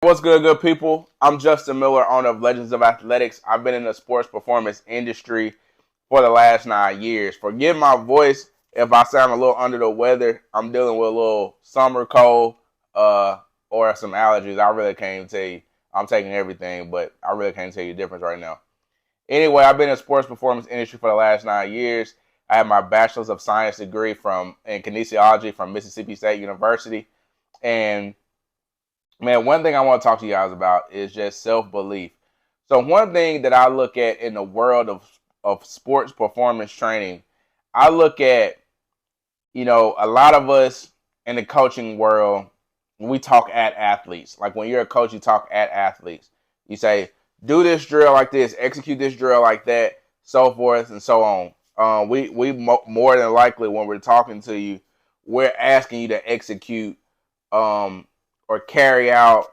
What's good people? I'm Justin Miller, owner of Legends of Athletics. I've been in the sports performance industry for the last 9 years. Forgive my voice if I sound a little under the weather. I'm dealing with a little summer cold or some allergies. I really can't even tell you. I'm taking everything, but I really can't tell you the difference right now. Anyway, I've been in the sports performance industry for the last 9 years. I have my bachelor's of science degree in kinesiology from Mississippi State University. And man, one thing I want to talk to you guys about is just self-belief. So one thing that I look at in the world of sports performance training, I look at, a lot of us in the coaching world, we talk at athletes. Like when you're a coach, you talk at athletes. You say, do this drill like this, execute this drill like that, so forth and so on. More than likely, when we're talking to you, we're asking you to execute or carry out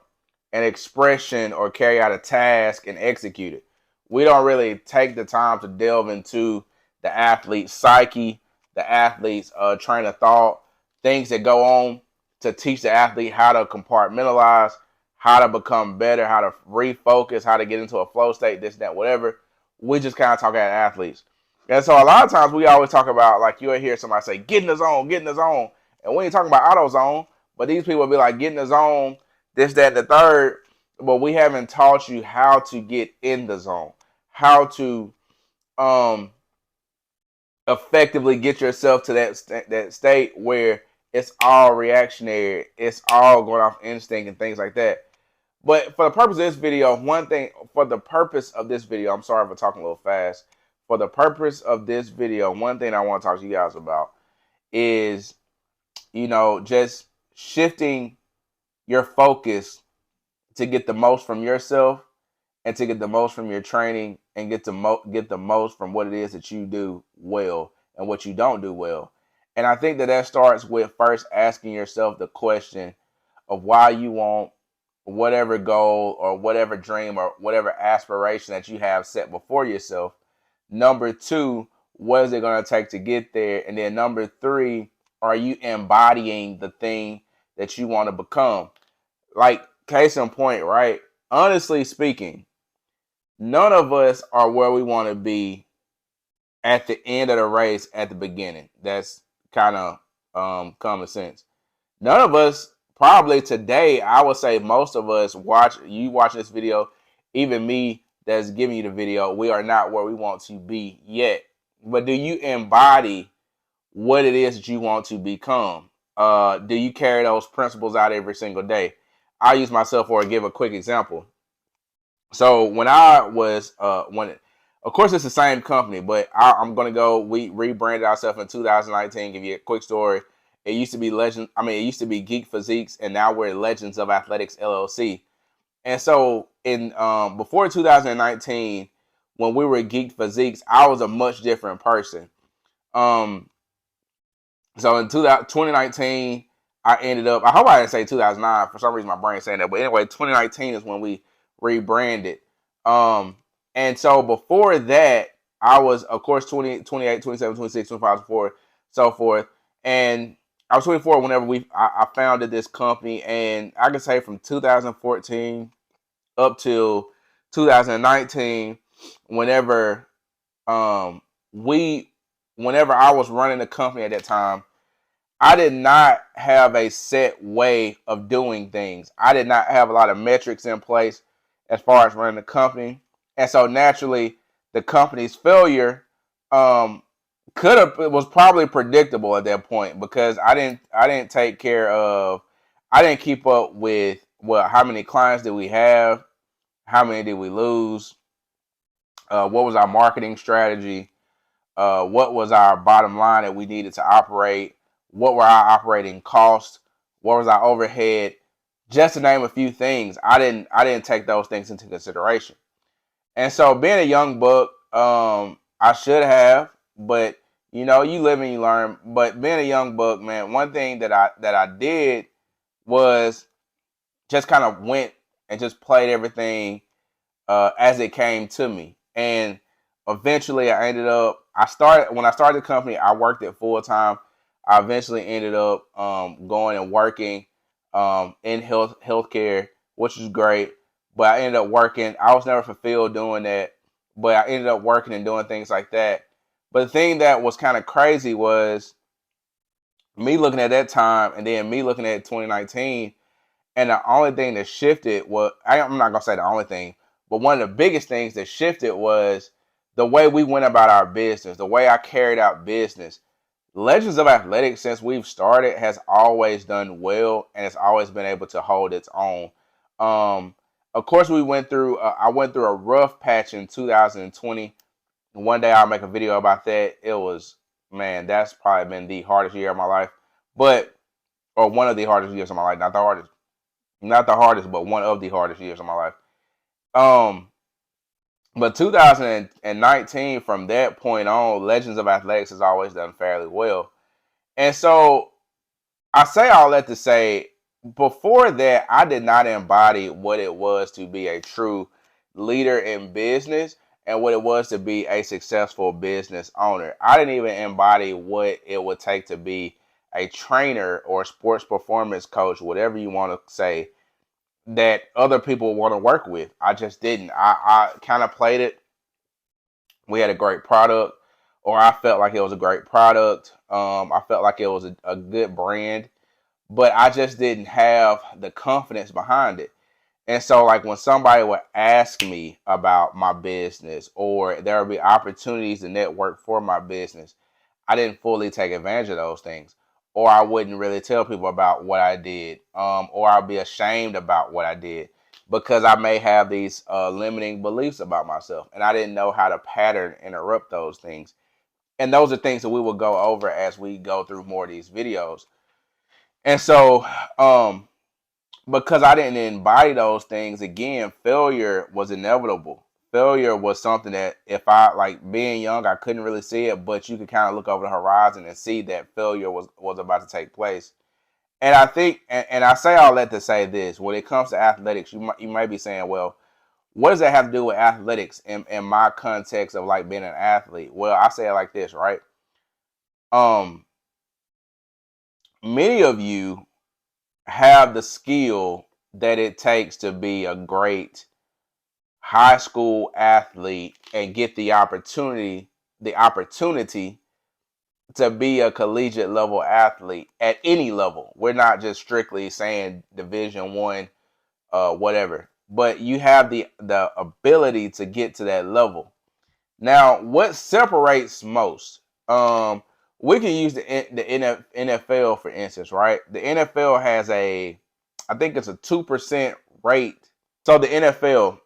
an expression or carry out a task and execute it. We don't really take the time to delve into the athlete's psyche, the athlete's train of thought, things that go on to teach the athlete how to compartmentalize, how to become better, how to refocus, how to get into a flow state, this, that, whatever. We just kind of talk at athletes. And so a lot of times we always talk about, like you'll hear somebody say, get in the zone, get in the zone. And we ain't talking about auto zone, but these people will be like, get in the zone, this, that, and the third. But we haven't taught you how to get in the zone, how to effectively get yourself to that state where it's all reactionary, it's all going off instinct and things like that. But for the purpose of this video, I'm sorry for talking a little fast. For the purpose of this video, one thing I want to talk to you guys about is, just shifting your focus to get the most from yourself and to get the most from your training and get the most from what it is that you do well and what you don't do well. And I think that starts with first asking yourself the question of why you want whatever goal or whatever dream or whatever aspiration that you have set before yourself. Number two, what is it going to take to get there? And then number three, are you embodying the thing that you want to become? Like, case in point, right? Honestly speaking, none of us are where we want to be at the end of the race at the beginning. That's kind of common sense. None of us, probably today, I would say most of us watching this video, even me that's giving you the video, we are not where we want to be yet. But do you embody what it is that you want to become? Do you carry those principles out every single day? I'll use myself or give a quick example. So when I was of course it's the same company, but I'm gonna go. We rebranded ourselves in 2019. Give you a quick story. It used to be it used to be Geek Physiques, and now we're Legends of Athletics LLC. And so in before 2019, when we were Geek Physiques, I was a much different person. So in 2019, I ended up. I hope I didn't say 2009. For some reason, my brain's saying that. But anyway, 2019 is when we rebranded. And so before that, I was, of course, 20, 28, 27, 26, 25, 24, so forth. And I was 24 whenever I founded this company. And I can say from 2014 up till 2019, whenever whenever I was running the company at that time, I did not have a set way of doing things. I did not have a lot of metrics in place as far as running the company. And so naturally, the company's failure was probably predictable at that point, because I didn't I didn't keep up with how many clients did we have, how many did we lose, what was our marketing strategy, what was our bottom line that we needed to operate, what were our operating costs, what was our overhead, just to name a few things. I didn't take those things into consideration. And so being a young buck, I should have, but you live and you learn. But being a young buck, man, one thing that I did was just kind of went and just played everything as it came to me. And eventually when I started the company, I worked it full time. I eventually ended up going and working in healthcare which is great. But I ended up working. I was never fulfilled doing that, but I ended up working and doing things like that. But the thing that was kind of crazy was me looking at that time and then me looking at 2019. And the only thing that shifted was, I'm not going to say the only thing, but one of the biggest things that shifted was the way we went about our business, the way I carried out business. Legends of Athletics, since we've started, has always done well and it's always been able to hold its own. Of course, I went through a rough patch in 2020. One day I'll make a video about that. It was, man, that's probably been the hardest year of my life, or one of the hardest years of my life, not the hardest, but one of the hardest years of my life. Um, but 2019, from that point on, Legends of Athletics has always done fairly well. And so I say all that to say, before that, I did not embody what it was to be a true leader in business and what it was to be a successful business owner. I didn't even embody what it would take to be a trainer or sports performance coach, whatever you want to say, that other people want to work with. I just didn't. I kind of played it. We had a great product, or I felt like it was a great product. I felt like it was a good brand, but I just didn't have the confidence behind it. And so, like, when somebody would ask me about my business, or there would be opportunities to network for my business, I didn't fully take advantage of those things, or I wouldn't really tell people about what I did, or I'd be ashamed about what I did because I may have these limiting beliefs about myself, and I didn't know how to pattern interrupt those things. And those are things that we will go over as we go through more of these videos. And so, because I didn't embody those things, again, failure was inevitable. Failure was something that, if I, like, being young, I couldn't really see it, but you could kind of look over the horizon and see that failure was about to take place. And I think, and I say all that to say this: when it comes to athletics, you might be saying, well, what does that have to do with athletics in my context of like being an athlete? Well, I say it like this, right? Um, Many of you have the skill that it takes to be a great high school athlete and get the opportunity to be a collegiate level athlete at any level. We're not just strictly saying Division 1, whatever, but you have the ability to get to that level. Now, what separates most? We can use the NFL for instance, right? The NFL has I think it's a 2% rate. So the NFL,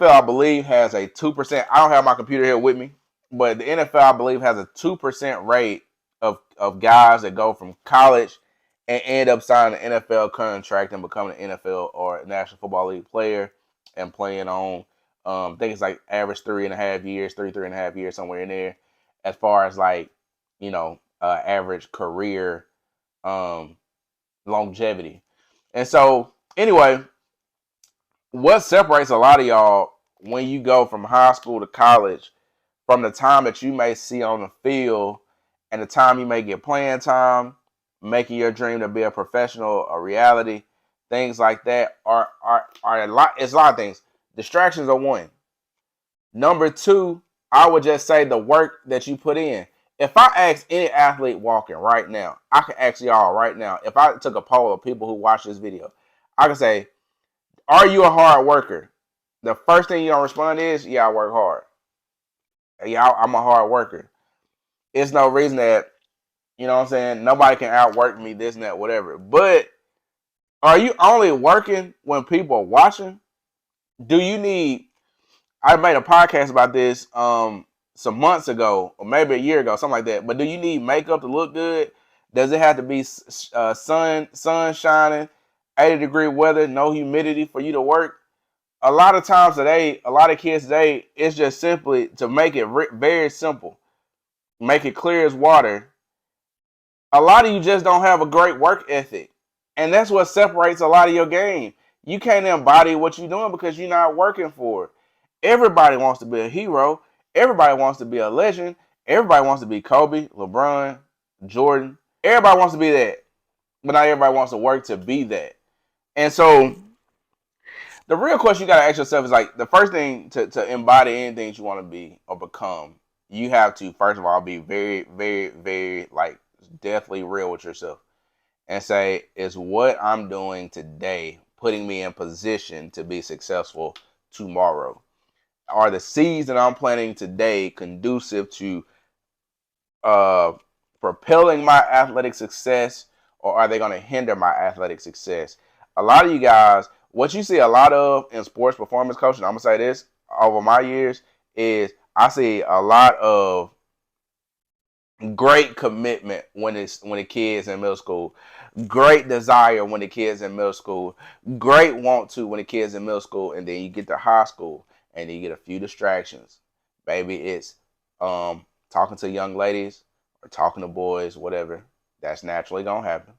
I believe, has a 2%. I don't have my computer here with me, but the NFL, I believe, has a 2% rate of guys that go from college and end up signing an NFL contract and becoming an NFL or National Football League player and playing on. I think it's like average 3.5 years, 3.5 years, somewhere in there, as far as like, average career um, longevity. And so, anyway, what separates a lot of y'all when you go from high school to college, from the time that you may see on the field and the time you may get playing time, making your dream to be a professional a reality, things like that are a lot. It's a lot of things. Distractions are one. Number two, I would just say the work that you put in. If I ask any athlete walking right now, I can ask y'all right now, if I took a poll of people who watch this video, I can say, are you a hard worker? The first thing you're going to respond is, yeah, I work hard. Yeah, I'm a hard worker. It's no reason that, you know what I'm saying, nobody can outwork me, this and that, whatever. But are you only working when people are watching? Do you need, I made a podcast about this some months ago, or maybe a year ago, something like that. But do you need makeup to look good? Does it have to be sun shining, 80-degree weather, no humidity for you to work? A lot of times today, a lot of kids today, it's just simply to make it very simple, make it clear as water. A lot of you just don't have a great work ethic, and that's what separates a lot of your game. You can't embody what you're doing because you're not working for it. Everybody wants to be a hero. Everybody wants to be a legend. Everybody wants to be Kobe, LeBron, Jordan. Everybody wants to be that, but not everybody wants to work to be that. And so The real question you gotta ask yourself is like the first thing to embody anything you want to be or become, you have to first of all be very, very, very like deathly real with yourself and say, is what I'm doing today putting me in position to be successful tomorrow? Are the seeds that I'm planting today conducive to uh, propelling my athletic success, or are they going to hinder my athletic success? A lot of you guys, what you see a lot of in sports performance coaching, I'm going to say this over my years, is I see a lot of great commitment when the kids in middle school, great desire when the kids in middle school, great want to when the kids in middle school, and then you get to high school and you get a few distractions. Maybe it's talking to young ladies or talking to boys, whatever. That's naturally gonna happen.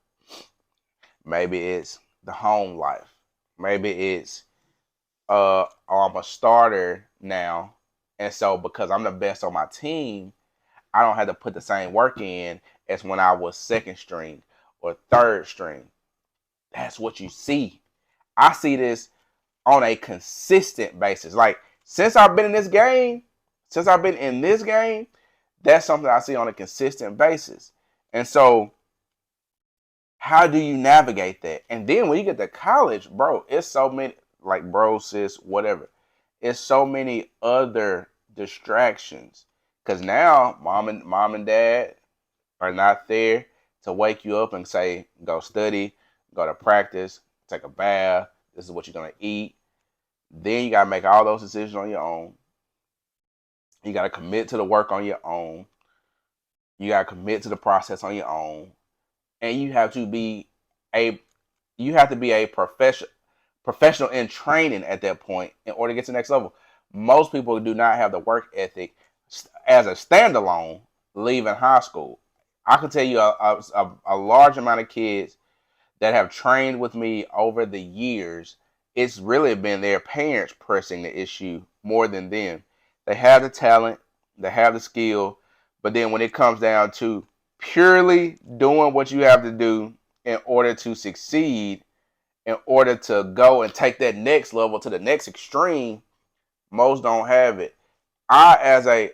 Maybe it's the home life. Maybe it's I'm a starter now, and so because I'm the best on my team, I don't have to put the same work in as when I was second string or third string. That's what you see. I see this on a consistent basis. Like since I've been in this game, that's something I see on a consistent basis. And so how do you navigate that? And then when you get to college, bro, it's so many like bro, sis, whatever. It's so many other distractions. Cause now mom and dad are not there to wake you up and say, go study, go to practice, take a bath, this is what you're gonna eat. Then you gotta make all those decisions on your own. You gotta commit to the work on your own. You gotta commit to the process on your own. And a you have to be a professional in training at that point in order to get to the next level. Most people do not have the work ethic as a standalone leaving high school. I can tell you a large amount of kids that have trained with me over the years. It's really been their parents pressing the issue more than them. They have the talent, they have the skill, but then when it comes down to purely doing what you have to do in order to succeed, in order to go and take that next level to the next extreme, most don't have it. I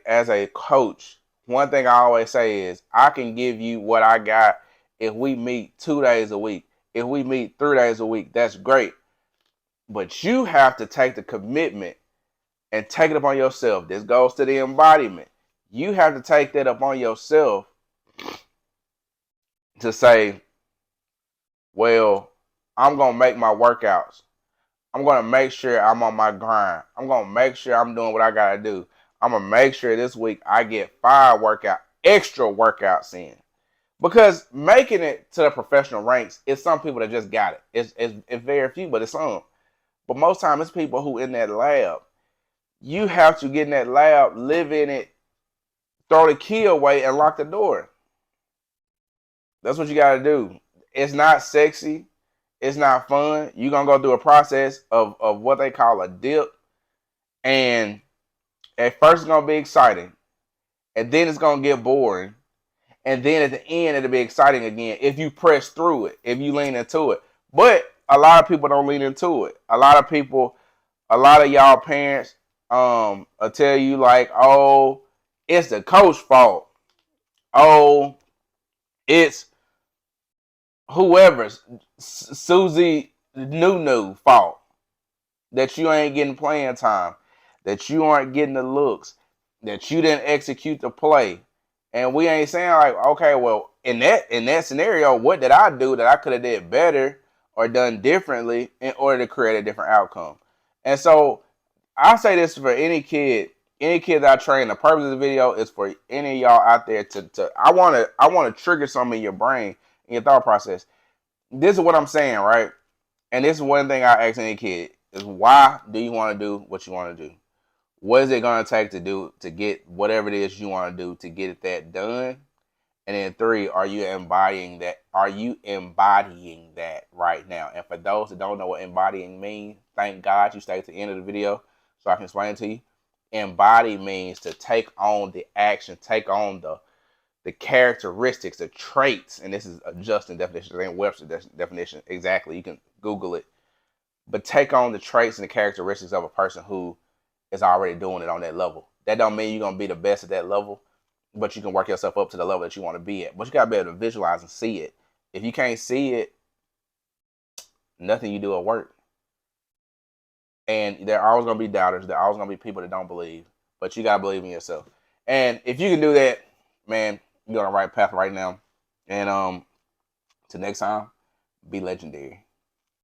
as a coach, one thing I always say is I can give you what I got if we meet 2 days a week. If we meet 3 days a week, that's great. But you have to take the commitment and take it upon yourself. This goes to the embodiment. You have to take that upon yourself to say, well, I'm going to make my workouts. I'm going to make sure I'm on my grind. I'm going to make sure I'm doing what I got to do. I'm going to make sure this week I get extra workouts in. Because making it to the professional ranks is some people that just got it. It's very few, but it's some. But most time it's people who in that lab. You have to get in that lab, live in it, throw the key away, and lock the door. That's what you got to do. It's not sexy. It's not fun. You're going to go through a process of what they call a dip. And at first it's going to be exciting. And then it's going to get boring. And then at the end it'll be exciting again if you press through it, if you lean into it. But a lot of people don't lean into it. A lot of y'all parents will tell you like, oh, it's the coach fault. Oh, it's whoever's Susie Nunu fault that you ain't getting playing time, that you aren't getting the looks, that you didn't execute the play. And we ain't saying like, okay, well, in that scenario, what did I do that I could have did better or done differently in order to create a different outcome? And so I say this for any kid that I train. The purpose of the video is for any of y'all out there to I wanna trigger something in your brain, in your thought process. This is what I'm saying, right? And this is one thing I ask any kid is why do you want to do what you want to do? What is it going to take to do to get whatever it is you want to do to get that done? And then 3, are you embodying that? Are you embodying that right now? And for those that don't know what embodying means, thank God you stayed to the end of the video so I can explain it to you. Embody means to take on the action, take on the characteristics, the traits, and this is a Justin definition, and Webster definition exactly. You can Google it. but take on the traits and the characteristics of a person who is already doing it on that level. That don't mean you're gonna be the best at that level, but you can work yourself up to the level that you want to be at. But you gotta be able to visualize and see it. If you can't see it, nothing you do will work. And there are always gonna be doubters. There are always gonna be people that don't believe. But you gotta believe in yourself. And if you can do that, man, you're on the right path right now. And till next time, be legendary.